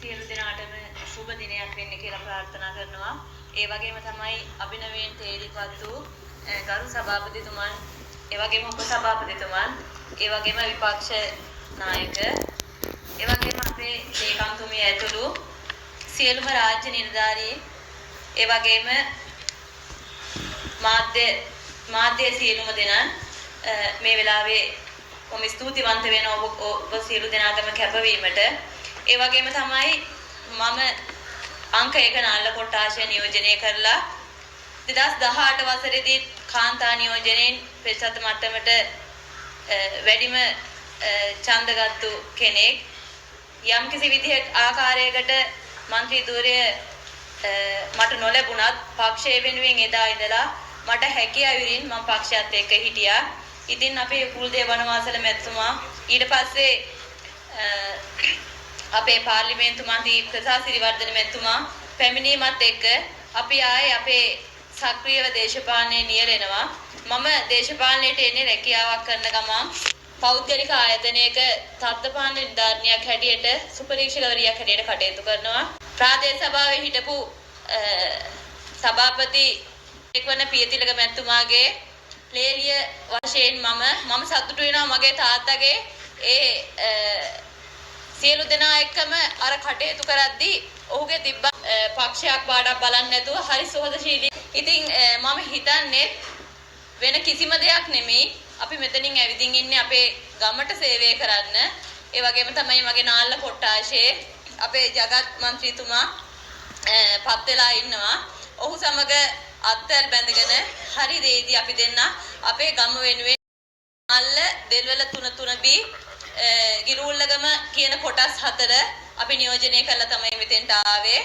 සියලු දෙනාටම සුබ දිනයක් වෙන්න කියලා ප්‍රාර්ථනා කරනවා. ඒ වගේම තමයි අභිනවයෙන් තේරිපත් වූ ගරු සභාපතිතුමන්, ඒ වගේම උපසභාපතිතුමන්, ඒ වගේම විපක්ෂ නායක, ඒ වගේම අපේ ලේකම්තුමිය ඇතුළු සියලුම රාජ්‍ය නිලධාරීන්, ඒ වගේම මාධ්‍ය සියලුම දෙනා මේ වෙලාවේ කොහොම ස්තුතිවන්ත වෙනවා ඔබ සියලු දෙනාටම කැපවීමට. ඒ වගේම තමයි මම අංක 1 නාල්ල කොට්ටාශය නියෝජනය කරලා 2018 වසරේදී කාන්තා නියෝජනයෙන් ප්‍රතිශත මට්ටමට වැඩිම ඡන්දගත්තු කෙනෙක්. යම්කිසි විදිහක ආකාරයකට മന്ത്രി ධූරය මට නොලැබුණත් පක්ෂය වෙනුවෙන් එදා ඉඳලා මට හැකිය අයුරින් මම පක්ෂයත් එක්ක හිටියා. ඉතින් අපේ කුල්දේව වනවාසල මැතිතුමා ඊට පස්සේ අපේ පාර්ලිමේන්තු මන්ත්‍රී ප්‍රසාද් සිරිවර්ධන මැතිතුමා පැමිණීමත් එක්ක අපි ආයේ අපේ සක්‍රීයව දේශපාලනයේ නියැලෙනවා. මම දේශපාලනයට එන්නේ රැකියාවක් කරන ගමන් පෞද්ගලික ආයතනයක තත්ත්වපාලන නිලධාරිනියක් හැටියට සුපරීක්ෂකවරියක් හැටියට කටයුතු කරනවා. ප්‍රාදේශ සභාවේ හිටපු සභාපති එක්වන පියතිලක මැතිතුමාගේ ලේලිය වශයෙන් මම සතුටු වෙනවා මගේ තාත්තගේ සියලු දෙනා එක්කම අර කටයුතු කරද්දී ඔහුගේ තිබ්බ පක්ෂයක් පාඩක් බලන්නේ නැතුව හරි සෝදශීලී. ඉතින් මම හිතන්නේ වෙන කිසිම දෙයක් නෙමෙයි අපි මෙතනින් ඇවිදින් ඉන්නේ අපේ ගමට සේවය කරන්න. ඒ වගේම තමයි මගේ නාල්ල කොට්ටාශයේ අපේ ජගත් මන්ත්‍රීතුමා පත් වෙලා ඉන්නවා. ඔහු සමග අත්වැල් බැඳගෙන හරි දෙයිදී අපි දෙන්න අපේ ගම වෙනුවෙන් නාල්ල දෙල්වල 3 B ගිරුල්ලගම කියන කොටස් 4 අපි නියෝජනය කරලා තමයි මෙතෙන්ට ආවේ.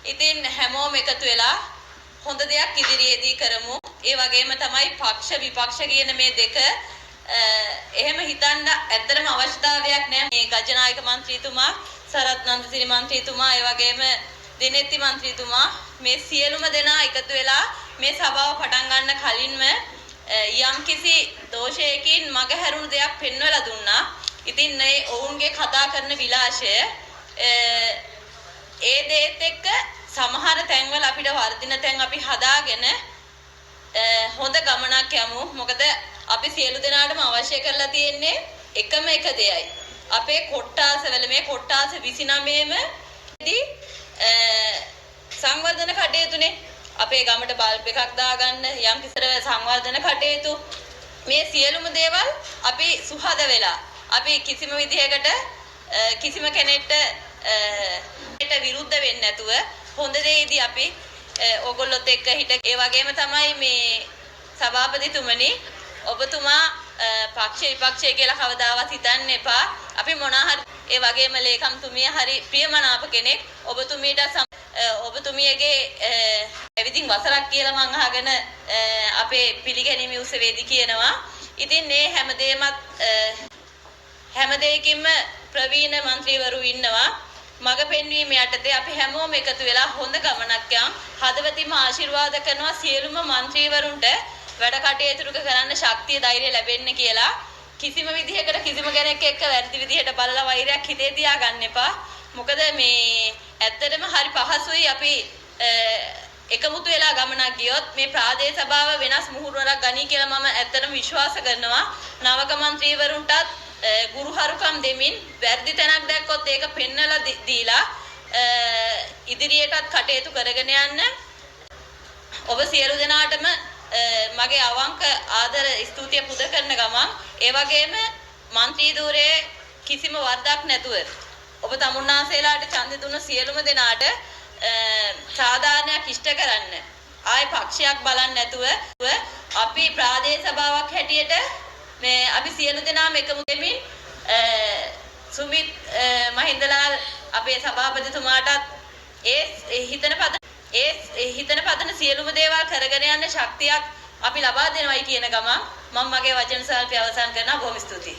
ඉතින් හැමෝම එකතු වෙලා හොඳ දෙයක් ඉදිරියේදී කරමු. ඒ වගේම තමයි පක්ෂ විපක්ෂ කියන මේ දෙක එහෙම හිතන්න ඇත්තටම අවශ්‍යතාවයක් නැහැ. මේ ගජනායක මන්ත්‍රීතුමා, සරත් නන්දසිරි මන්ත්‍රීතුමා, ඒ වගේම දිනෙත්ති මන්ත්‍රීතුමා මේ සියලුම දෙනා එකතු වෙලා මේ සභාව පටන් ගන්න කලින්ම යම්කිසි දෝෂයකින් මගහැරුණු දෙයක් පෙන්වලා දුන්නා. ඉතින් මේ ඔවුන්ගේ කතා කරන විලාශය ඒ දේත් එක්ක සමහර තැන්වල අපිට වර්ධින තැන් අපි හදාගෙන හොඳ ගමනක් යමු. මොකද අපි සියලු දෙනාටම අවශ්‍ය කරලා තියෙන්නේ එකම එක දෙයයි. අපේ කොට්ටාසවල මේ කොට්ටාස 29ම දී සංවර්ධන කටයුතුනේ අපේ ගමට බල්බ් එකක් දාගන්න යම් කිසි සංවර්ධන කටයුතු මේ සියලුම දේවල් අපි සුහද වෙලා අපි කිසිම විදිහකට කිසිම කෙනෙක්ට විරුද්ධ වෙන්නේ නැතුව හොඳ දෙයේදී අපි ඕගොල්ලොත් එක්ක හිට ඒ වගේම තමයි මේ සභාපතිතුමනි ඔබතුමා පක්ෂ විපක්ෂය කියලා කවදාවත් හිතන්න එපා. අපි මොනවා හරි ඒ වගේම ලේකම්තුමිය හරි ප්‍රියමනාප කෙනෙක්. ඔබතුමියගේ ඇවිදින් වසරක් කියලා මම අහගෙන අපේ පිළිගැනීමේ උත්සවයේදී කියනවා. ඉතින් මේ හැම දෙයකින්ම ප්‍රවීණ മന്ത്രിවරු ඉන්නවා. මග පෙන්වීම යටතේ අපි හැමෝම එකතු වෙලා හොඳ ගමනක් යම් හදවතින්ම ආශිර්වාද කරනවා සියලුම മന്ത്രിවරුන්ට වැඩ කටයුතු කරන්න ශක්තිය ධෛර්යය ලැබෙන්න කියලා. කිසිම විදිහකට කිසිම කෙනෙක් එක්ක වැරදි විදිහට බලලා වෛරයක් හිතේ තියාගන්න එපා. මොකද මේ ඇත්තටම හරි පහසුයි අපි එකමුතු වෙලා ගමනක් ගියොත් මේ ප්‍රාදේශ සභාව වෙනස් මුහුණුවරක් ගනී කියලා මම ඇත්තටම විශ්වාස කරනවා. නවක മന്ത്രിවරුන්ටත් ගුරුහරුකම් දෙමින් වැරදි තැනක් දැක්කොත් ඒක පෙන්නලා දීලා ඉදිරියටත් කටයුතු කරගෙන යන්න ඔබ සියලු දෙනාටම මගේ අවංක ආදර ස්තුතිය පුද කරන ගමන් ඒ වගේම മന്ത്രി ධූරයේ කිසිම වරදක් නැතුව ඔබ තමුන්නාසේලාට ඡන්ද දුන්න සියලුම දෙනාට සාධාරණයක් ඉෂ්ට කරන්න ආයේ පක්ෂයක් බලන්නේ නැතුව අපි ප්‍රාදේශ සභාවක් හැටියට මේ අපි සියලු දෙනාම එකමු දෙමින් සුමිත් මහින්දලාල් අපේ සභාපතිතුමාටත් ඒ හිතන පදන සියලුම දේවල් කරගෙන යන්න ශක්තියක් අපි ලබා දෙනවයි කියන ගමන් මම මගේ වචන සල්පය අවසන් කරනවා. බොහොම ස්තුතියි.